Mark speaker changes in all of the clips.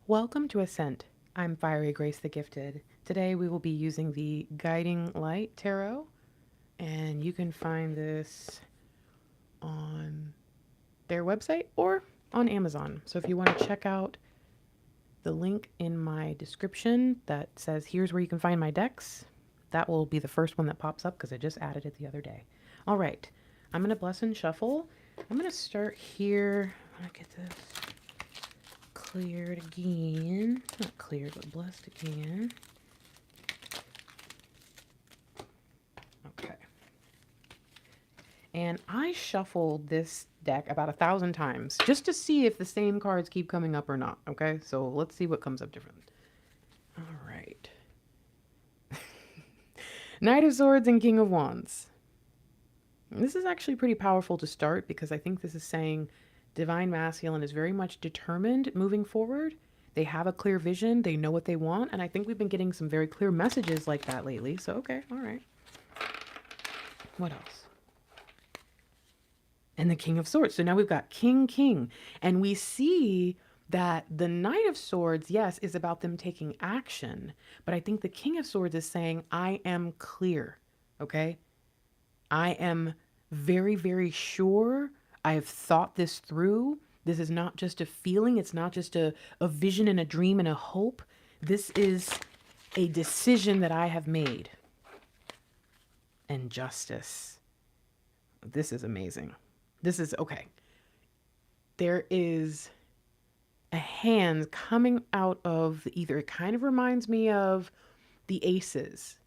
Speaker 1: Welcome to Ascent. I'm Fiery Grace the Gifted. Today we will be using the Guiding Light Tarot, and you can find this on their website or on Amazon. So if you want to check out the link in my description that says here's where you can find my decks, that will be the first one that pops up because I just added it the other day. All right, I'm going to bless and shuffle. I'm going to start here. I'm going to get this cleared again. Not cleared, but blessed again. Okay. And I shuffled this deck about 1,000 times just to see if the same cards keep coming up or not. Okay, so let's see what comes up different. All right. Knight of Swords and King of Wands. This is actually pretty powerful to start because I think this is saying Divine Masculine is very much determined moving forward. They have a clear vision. They know what they want. And I think we've been getting some very clear messages like that lately. So, okay, all right. What else? And the King of Swords. So now we've got King, King. And we see that the Knight of Swords, yes, is about them taking action. But I think the King of Swords is saying, I am clear. Okay? I am very, very sure. I have thought this through. This is not just a feeling. It's not just a vision and a dream and a hope. This is a decision that I have made. And justice. This is amazing. This is okay. There is a hand coming out of either, it kind of reminds me of the aces.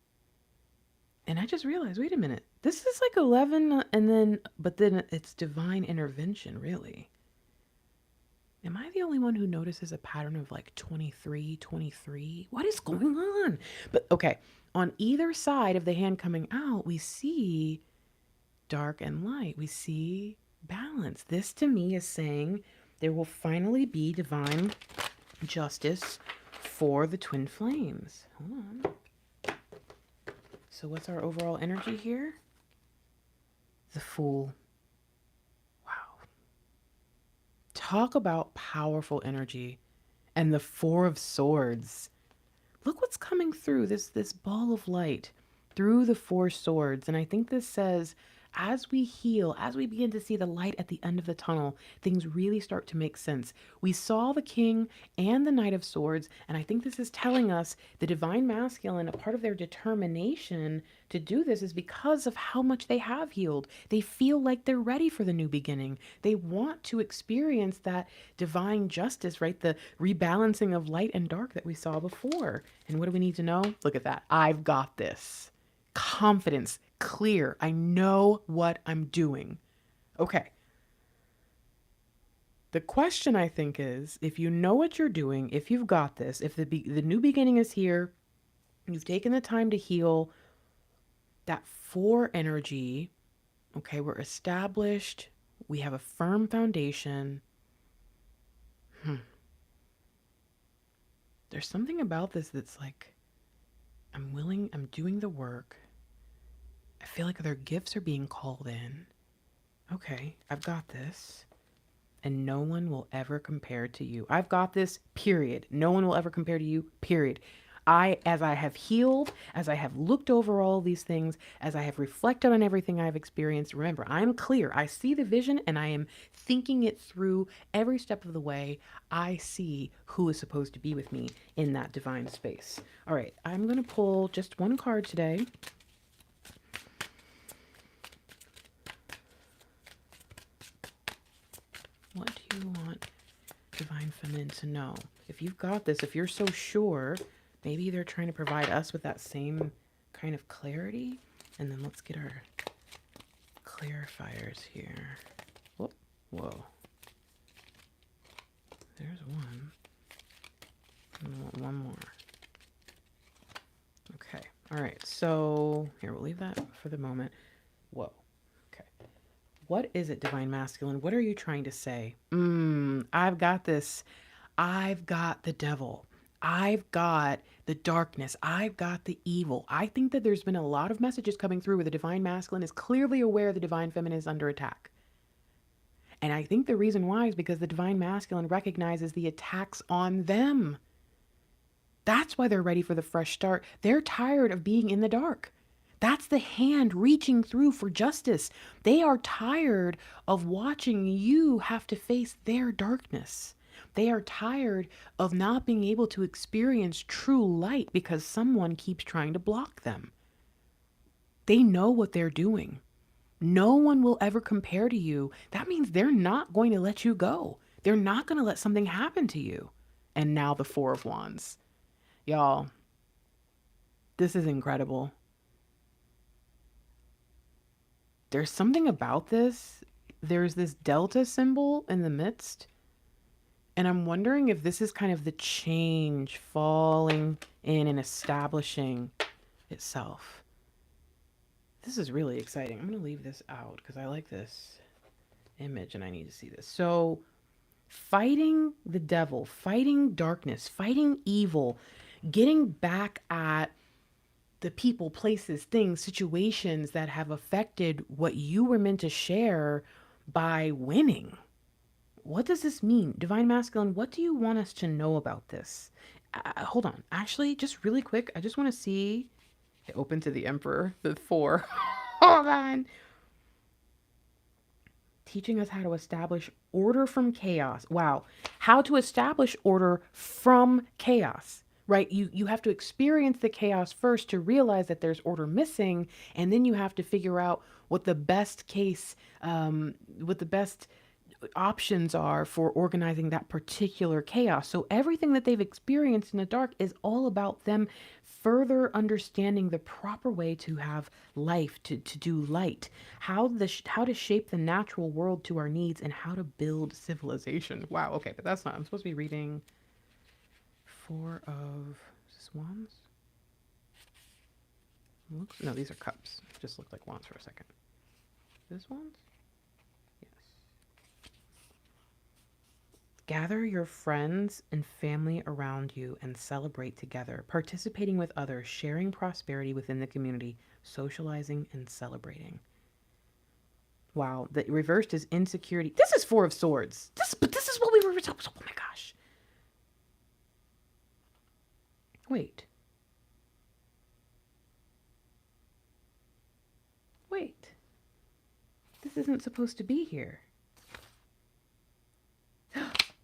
Speaker 1: And I just realized, wait a minute, this is like 11 and then, but then it's divine intervention, really. Am I the only one who notices a pattern of like 23, 23? What is going on? But okay, on either side of the hand coming out, we see dark and light. We see balance. This to me is saying there will finally be divine justice for the twin flames. Hold on. So what's our overall energy here? The Fool. Wow. Talk about powerful energy. And the Four of Swords. Look what's coming through this ball of light through the Four Swords. And I think this says as we heal, as we begin to see the light at the end of the tunnel, things really start to make sense. We saw the King and the Knight of Swords, and I think this is telling us the Divine Masculine, a part of their determination to do this is because of how much they have healed. They feel like they're ready for the new beginning. They want to experience that divine justice, right? The rebalancing of light and dark that we saw before. And what do we need to know? Look at that. I've got this. Confidence, clear. I know what I'm doing. Okay. The question I think is, if you know what you're doing, if you've got this, if the new beginning is here, you've taken the time to heal, that four energy, okay, we're established, we have a firm foundation. There's something about this that's like, I'm willing, I'm doing the work. I feel like their gifts are being called in. Okay, I've got this. And no one will ever compare to you. I've got this, period. No one will ever compare to you, period. As I have healed, as I have looked over all these things, as I have reflected on everything I've experienced, remember, I'm clear. I see the vision and I am thinking it through every step of the way. I see who is supposed to be with me in that divine space. All right, I'm going to pull just one card today. What do you want Divine Feminine to know? If you've got this, if you're so sure, maybe they're trying to provide us with that same kind of clarity. And then let's get our clarifiers here. Whoa. Whoa. There's one. I want one more. Okay. All right. So here, we'll leave that for the moment. Whoa. Okay. What is it, Divine Masculine? What are you trying to say? I've got this. I've got the devil. I've got the darkness. I've got the evil. I think that there's been a lot of messages coming through where the Divine Masculine is clearly aware the Divine Feminine is under attack. And I think the reason why is because the divine masculine recognizes the attacks on them. That's why they're ready for the fresh start. They're tired of being in the dark. That's the hand reaching through for justice. They are tired of watching you have to face their darkness. They are tired of not being able to experience true light because someone keeps trying to block them. They know what they're doing. No one will ever compare to you. That means they're not going to let you go. They're not going to let something happen to you. And now the Four of Wands. Y'all, this is incredible. There's something about this. There's this delta symbol in the midst. And I'm wondering if this is kind of the change falling in and establishing itself. This is really exciting. I'm going to leave this out because I like this image and I need to see this. So fighting the devil, fighting darkness, fighting evil, getting back at the people, places, things, situations that have affected what you were meant to share by winning. What does this mean? Divine Masculine, what do you want us to know about this? Hold on. Actually, just really quick, I just want to see. Open to the Emperor, the 4. Hold on. Teaching us how to establish order from chaos. Wow. How to establish order from chaos, right? You have to experience the chaos first to realize that there's order missing. And then you have to figure out what the best case, what the best options are for organizing that particular chaos. So everything that they've experienced in the dark is all about them further understanding the proper way to have life, to do light, how to shape the natural world to our needs, and how to build civilization. Wow, okay, but that's not, I'm supposed to be reading 4 of Wands? No, these are cups. Just looked like wands for a second. This wands? Gather your friends and family around you and celebrate together, participating with others, sharing prosperity within the community, socializing and celebrating. Wow, the reversed is insecurity. This is 4 of Swords. But this is what we were talking. Oh my gosh. Wait. This isn't supposed to be here.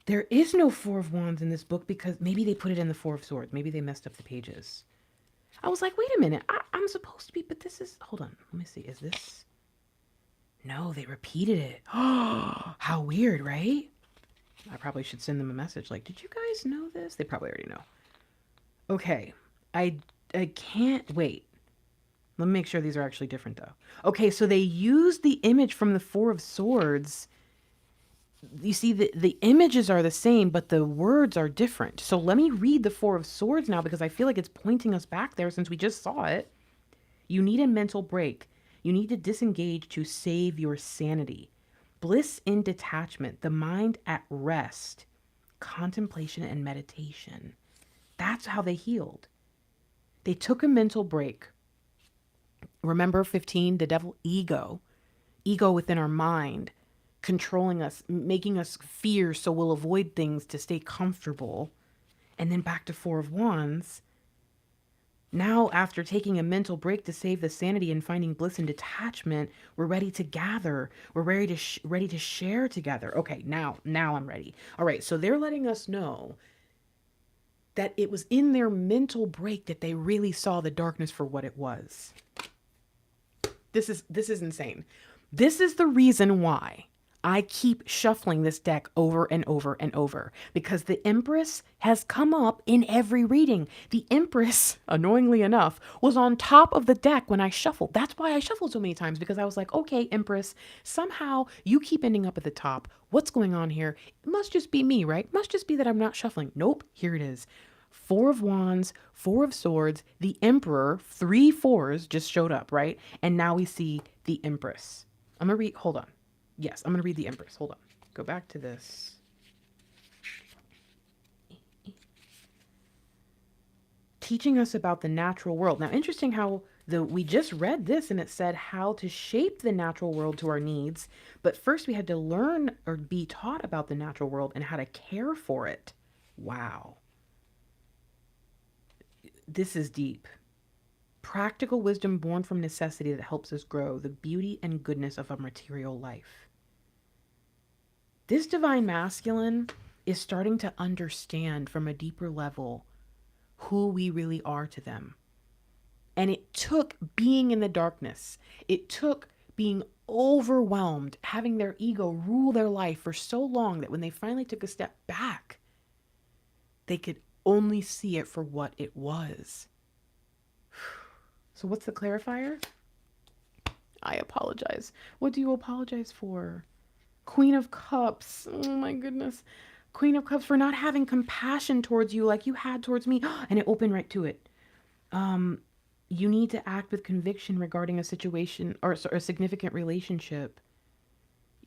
Speaker 1: There is no 4 of Wands in this book because maybe they put it in the 4 of Swords. Maybe they messed up the pages. I was like, wait a minute. I'm supposed to be, but this is, hold on. Let me see. Is this? No, they repeated it. Oh, how weird, right? I probably should send them a message like, did you guys know this? They probably already know. Okay. I can't wait. Let me make sure these are actually different though. Okay, so they used the image from the 4 of Swords. You see, the images are the same, but the words are different. So let me read the 4 of Swords now because I feel like it's pointing us back there since we just saw it. You need a mental break. You need to disengage to save your sanity. Bliss in detachment, the mind at rest, contemplation and meditation. That's how they healed. They took a mental break. Remember 15, the devil, ego within our mind, controlling us, making us fear so we'll avoid things to stay comfortable. And then back to 4 of Wands. Now, after taking a mental break to save the sanity and finding bliss and detachment, we're ready to gather. We're ready to share together. Okay, now I'm ready. All right, so they're letting us know that it was in their mental break that they really saw the darkness for what it was. This is insane. This is the reason why I keep shuffling this deck over and over and over, because the Empress has come up in every reading. The Empress, annoyingly enough, was on top of the deck when I shuffled. That's why I shuffled so many times, because I was like, okay, Empress, somehow you keep ending up at the top. What's going on here? It must just be me, right? Must just be that I'm not shuffling. Nope, here it is. 4 of Wands, 4 of Swords, the Emperor, 3 4s just showed up, right? And now we see the Empress. I'm going to read, hold on. Yes, I'm going to read the Empress. Hold on. Go back to this. teaching us about the natural world. Now, interesting how we just read this and it said how to shape the natural world to our needs. But first we had to learn or be taught about the natural world and how to care for it. Wow. This is deep. Practical wisdom born from necessity that helps us grow the beauty and goodness of a material life. This divine masculine is starting to understand from a deeper level who we really are to them. And it took being in the darkness. It took being overwhelmed, having their ego rule their life for so long that when they finally took a step back, they could only see it for what it was. So what's the clarifier? I apologize. What do you apologize for? Queen of Cups. Oh my goodness. Queen of Cups, for not having compassion towards you like you had towards me. And it opened right to it. You need to act with conviction regarding a situation or a significant relationship.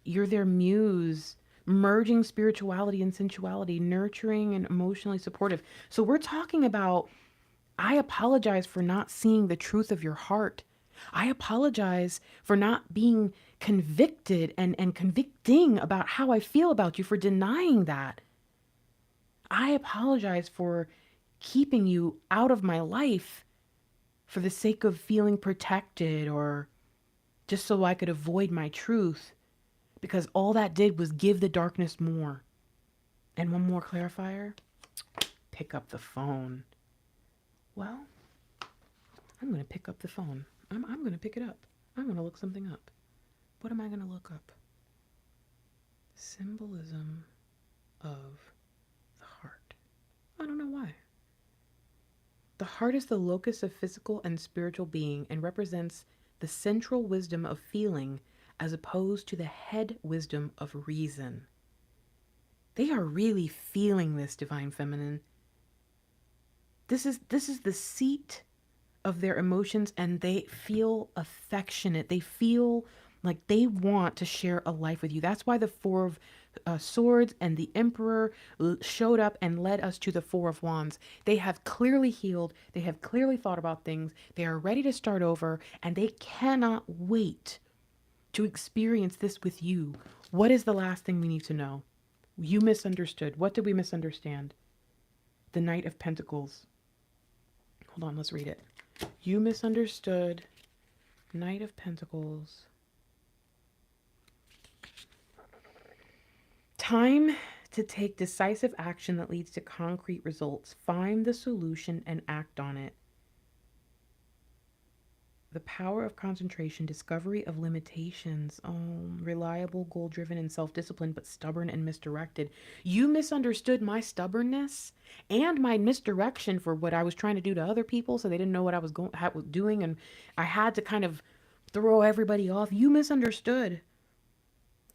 Speaker 1: You're their muse, merging spirituality and sensuality, nurturing and emotionally supportive. So we're talking about, I apologize for not seeing the truth of your heart. I apologize for not being convicted and convicting about how I feel about you, for denying that. I apologize for keeping you out of my life for the sake of feeling protected or just so I could avoid my truth, because all that did was give the darkness more. And one more clarifier, pick up the phone. Well, I'm going to pick up the phone. I'm going to pick it up. I'm going to look something up. What am I going to look up? Symbolism of the heart. I don't know why. The heart is the locus of physical and spiritual being and represents the central wisdom of feeling as opposed to the head wisdom of reason. They are really feeling this, divine feminine. This is the seat of their emotions, and they feel affectionate. They feel like they want to share a life with you. That's why the Four of Swords and the Emperor showed up and led us to the Four of Wands. They have clearly healed. They have clearly thought about things. They are ready to start over, and they cannot wait to experience this with you. What is the last thing we need to know? You misunderstood. What did we misunderstand? The Knight of Pentacles. Hold on, let's read it. You misunderstood. Knight of Pentacles. Time to take decisive action that leads to concrete results. Find the solution and act on it. The power of concentration, discovery of limitations. Oh, reliable, goal-driven, and self-disciplined, but stubborn and misdirected. You misunderstood my stubbornness and my misdirection for what I was trying to do to other people, so they didn't know what I was doing, and I had to kind of throw everybody off. You misunderstood.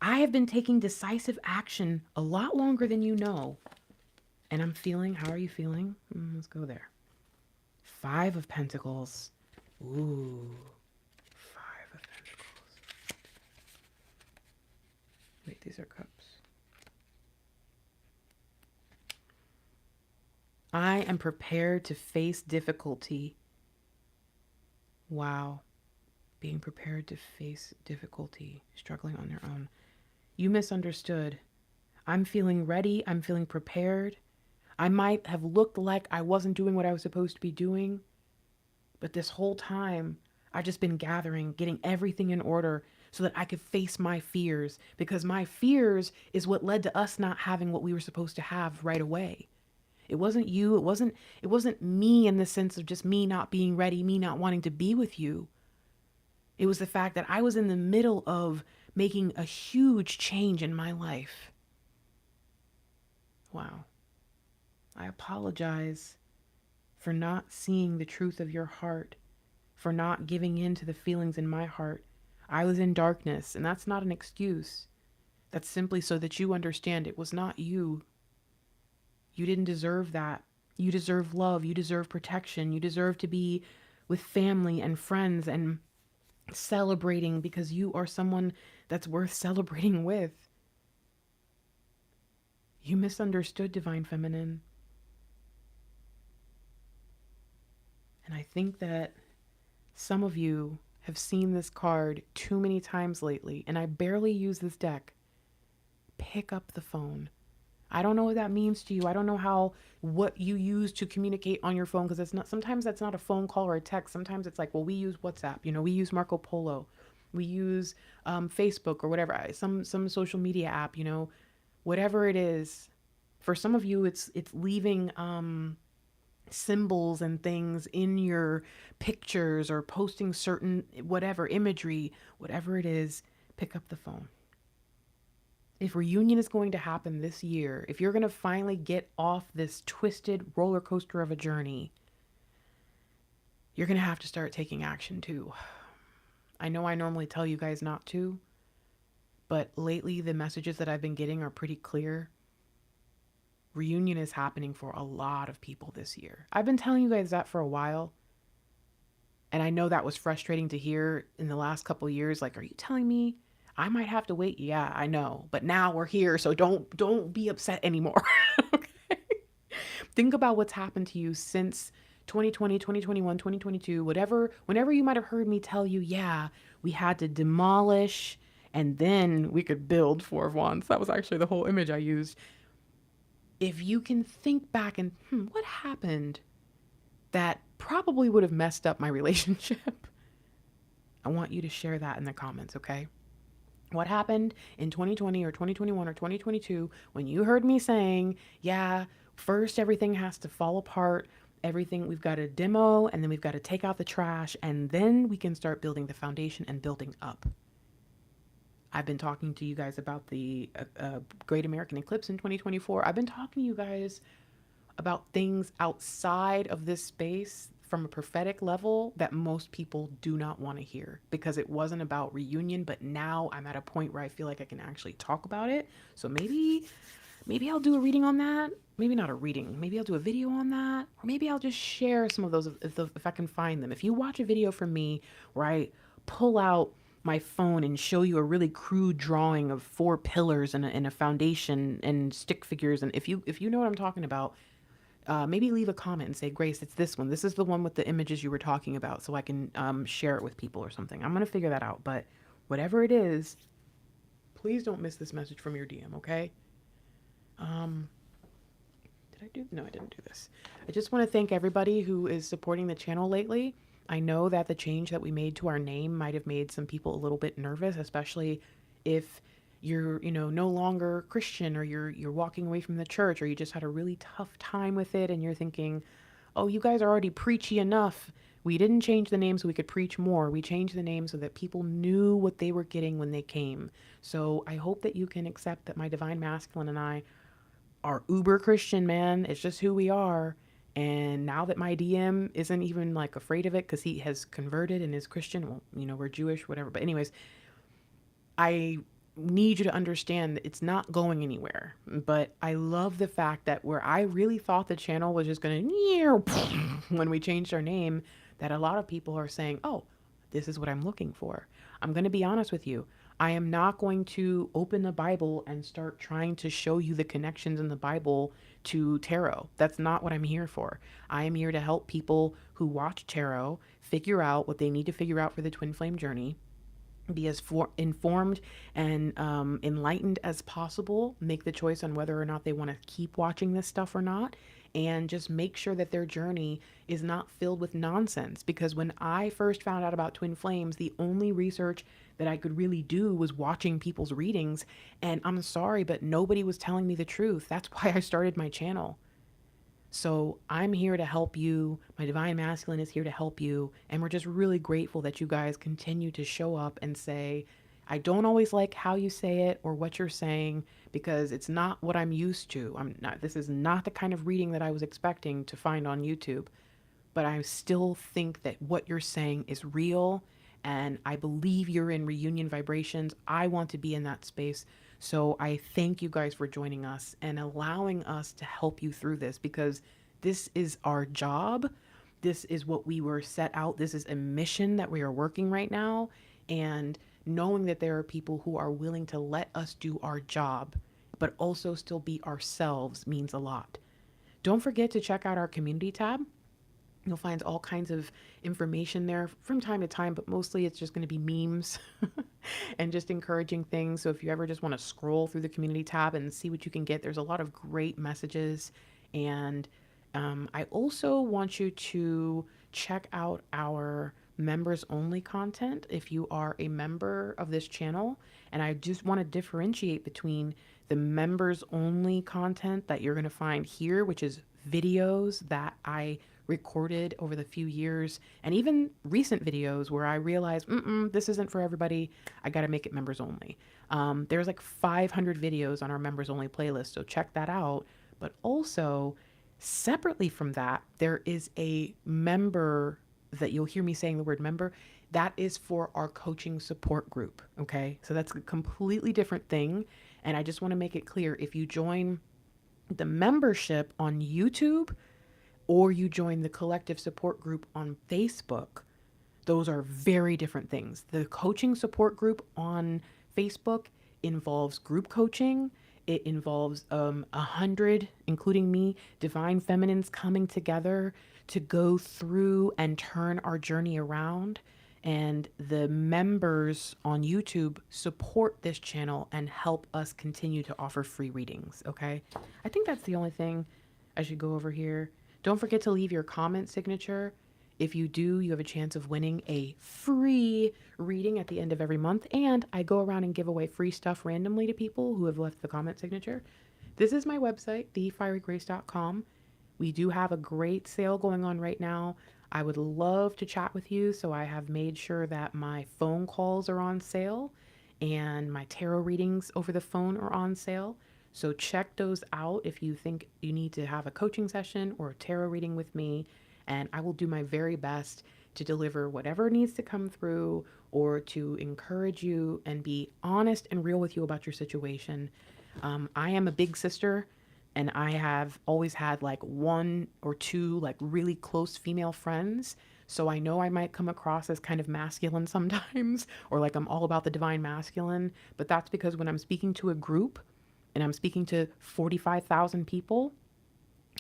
Speaker 1: I have been taking decisive action a lot longer than you know. And I'm feeling, how are you feeling? Let's go there. 5 of Pentacles. Ooh, 5 of Pentacles. Wait, these are cups. I am prepared to face difficulty. Wow. Being prepared to face difficulty, struggling on their own. You misunderstood. I'm feeling ready. I'm feeling prepared. I might have looked like I wasn't doing what I was supposed to be doing. But this whole time, I've just been gathering, getting everything in order so that I could face my fears. Because my fears is what led to us not having what we were supposed to have right away. It wasn't you. It wasn't me in the sense of just me not being ready, me not wanting to be with you. It was the fact that I was in the middle of making a huge change in my life. Wow. I apologize for not seeing the truth of your heart, for not giving in to the feelings in my heart. I was in darkness, and that's not an excuse. That's simply so that you understand it was not you. You didn't deserve that. You deserve love. You deserve protection. You deserve to be with family and friends and celebrating, because you are someone that's worth celebrating with. You misunderstood, divine feminine. And I think that some of you have seen this card too many times lately, and I barely use this deck. Pick up the phone. I don't know what that means to you. I don't know what you use to communicate on your phone, because it's not, sometimes that's not a phone call or a text. Sometimes it's like, well, we use WhatsApp, we use Marco Polo, we use Facebook or whatever, some social media app, whatever it is. For some of you, it's leaving symbols and things in your pictures or posting certain whatever imagery, whatever it is. Pick up the phone. If reunion is going to happen this year, if you're going to finally get off this twisted roller coaster of a journey, you're going to have to start taking action too. I know I normally tell you guys not to, but lately the messages that I've been getting are pretty clear. Reunion is happening for a lot of people this year. I've been telling you guys that for a while. And I know that was frustrating to hear in the last couple of years. Like, are you telling me I might have to wait? Yeah, I know. But now we're here, so don't be upset anymore. Okay? Think about what's happened to you since 2020, 2021, 2022, whatever, whenever you might have heard me tell you, yeah, we had to demolish and then we could build Four of Wands. That was actually the whole image I used. If you can think back and, what happened that probably would have messed up my relationship? I want you to share that in the comments, okay? What happened in 2020 or 2021 or 2022 when you heard me saying, yeah, first everything has to fall apart, everything, we've got to demo, and then we've got to take out the trash, and then we can start building the foundation and building up. I've been talking to you guys about the Great American Eclipse in 2024. I've been talking to you guys about things outside of this space from a prophetic level that most people do not want to hear, because it wasn't about reunion. But now I'm at a point where I feel like I can actually talk about it. So maybe I'll do a reading on that. Maybe not a reading. Maybe I'll do a video on that. Or maybe I'll just share some of those if I can find them. If you watch a video from me where I pull out my phone and show you a really crude drawing of 4 pillars and a foundation and stick figures, and if you know what I'm talking about, maybe leave a comment and say, Grace, it's this one. This is the one with the images you were talking about, so I can share it with people or something. I'm going to figure that out. But whatever it is, please don't miss this message from your DM, okay? Did I do? No, I didn't do this. I just want to thank everybody who is supporting the channel lately. I know that the change that we made to our name might have made some people a little bit nervous, especially if you're, no longer Christian, or you're walking away from the church, or you just had a really tough time with it and you're thinking, oh, you guys are already preachy enough. We didn't change the name so we could preach more. We changed the name so that people knew what they were getting when they came. So I hope that you can accept that my divine masculine and I are uber Christian, man. It's just who we are. And now that my DM isn't even like afraid of it because he has converted and is Christian, well, we're Jewish, whatever. But anyways, I need you to understand that it's not going anywhere. But I love the fact that where I really thought the channel was just going to when we changed our name, that a lot of people are saying, oh, this is what I'm looking for. I'm going to be honest with you. I am not going to open the Bible and start trying to show you the connections in the Bible to tarot. That's not what I'm here for. I am here to help people who watch tarot figure out what they need to figure out for the twin flame journey, be as informed and enlightened as possible, make the choice on whether or not they want to keep watching this stuff or not, and just make sure that their journey is not filled with nonsense. Because when I first found out about twin flames, the only research that I could really do was watching people's readings, and I'm sorry, but nobody was telling me the truth. That's why I started my channel. So I'm here to help you. My divine masculine is here to help you. And we're just really grateful that you guys continue to show up and say, I don't always like how you say it or what you're saying, because it's not what I'm used to. This is not the kind of reading that I was expecting to find on YouTube, but I still think that what you're saying is real. And I believe you're in reunion vibrations. I want to be in that space. So I thank you guys for joining us and allowing us to help you through this, because this is our job. This is what we were set out. This is a mission that we are working right now. And knowing that there are people who are willing to let us do our job, but also still be ourselves, means a lot. Don't forget to check out our community tab. You'll find all kinds of information there from time to time, but mostly it's just going to be memes and just encouraging things. So if you ever just want to scroll through the community tab and see what you can get, there's a lot of great messages. And I also want you to check out our members only content if you are a member of this channel. And I just want to differentiate between the members only content that you're going to find here, which is videos that I recorded over the few years, and even recent videos where I realized, this isn't for everybody. I got to make it members only. There's like 500 videos on our members only playlist, so check that out. But also, separately from that, there is a member that you'll hear me saying the word member. That is for our coaching support group. Okay. So that's a completely different thing. And I just want to make it clear, if you join the membership on YouTube or you join the collective support group on Facebook, those are very different things. The coaching support group on Facebook involves group coaching. It involves 100, including me, divine feminines coming together to go through and turn our journey around. And the members on YouTube support this channel and help us continue to offer free readings. Okay. I think that's the only thing I should go over here. Don't forget to leave your comment signature. If you do, you have a chance of winning a free reading at the end of every month. And I go around and give away free stuff randomly to people who have left the comment signature. This is my website, thefierygrace.com. We do have a great sale going on right now. I would love to chat with you, so I have made sure that my phone calls are on sale and my tarot readings over the phone are on sale. So check those out if you think you need to have a coaching session or a tarot reading with me, and I will do my very best to deliver whatever needs to come through or to encourage you and be honest and real with you about your situation. I am a big sister, and I have always had like one or two like really close female friends. So I know I might come across as kind of masculine sometimes, or like I'm all about the divine masculine, but that's because when I'm speaking to a group and I'm speaking to 45,000 people,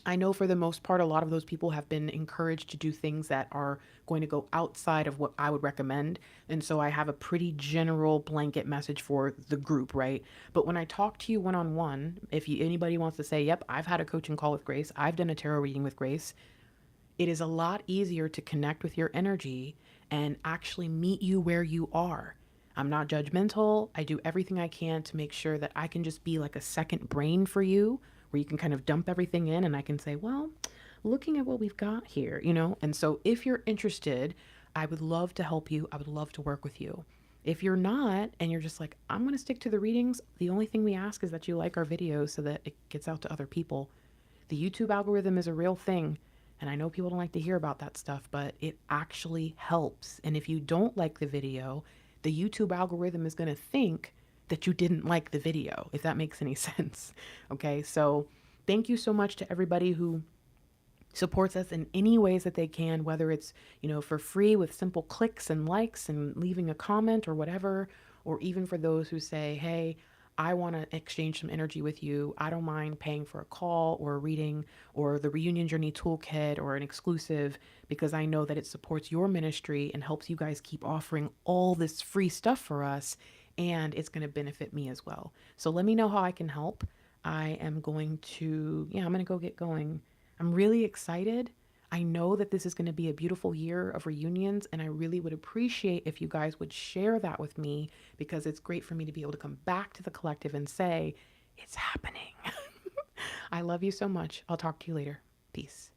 Speaker 1: I know for the most part, a lot of those people have been encouraged to do things that are going to go outside of what I would recommend. And so I have a pretty general blanket message for the group, right? But when I talk to you one-on-one, if anybody wants to say, yep, I've had a coaching call with Grace, I've done a tarot reading with Grace, it is a lot easier to connect with your energy and actually meet you where you are. I'm not judgmental. I do everything I can to make sure that I can just be like a second brain for you, where you can kind of dump everything in and I can say, well, looking at what we've got here, you know? And so if you're interested, I would love to help you. I would love to work with you. If you're not, and you're just like, I'm going to stick to the readings, the only thing we ask is that you like our videos so that it gets out to other people. The YouTube algorithm is a real thing. And I know people don't like to hear about that stuff, but it actually helps. And if you don't like the video, the YouTube algorithm is going to think that you didn't like the video, if that makes any sense. Okay, so thank you so much to everybody who supports us in any ways that they can, whether it's, for free with simple clicks and likes and leaving a comment or whatever, or even for those who say, hey, I want to exchange some energy with you. I don't mind paying for a call or a reading or the Reunion Journey Toolkit or an exclusive, because I know that it supports your ministry and helps you guys keep offering all this free stuff for us, and it's going to benefit me as well. So let me know how I can help. I'm going to go get going. I'm really excited. I know that this is going to be a beautiful year of reunions, and I really would appreciate if you guys would share that with me, because it's great for me to be able to come back to the collective and say, it's happening. I love you so much. I'll talk to you later. Peace.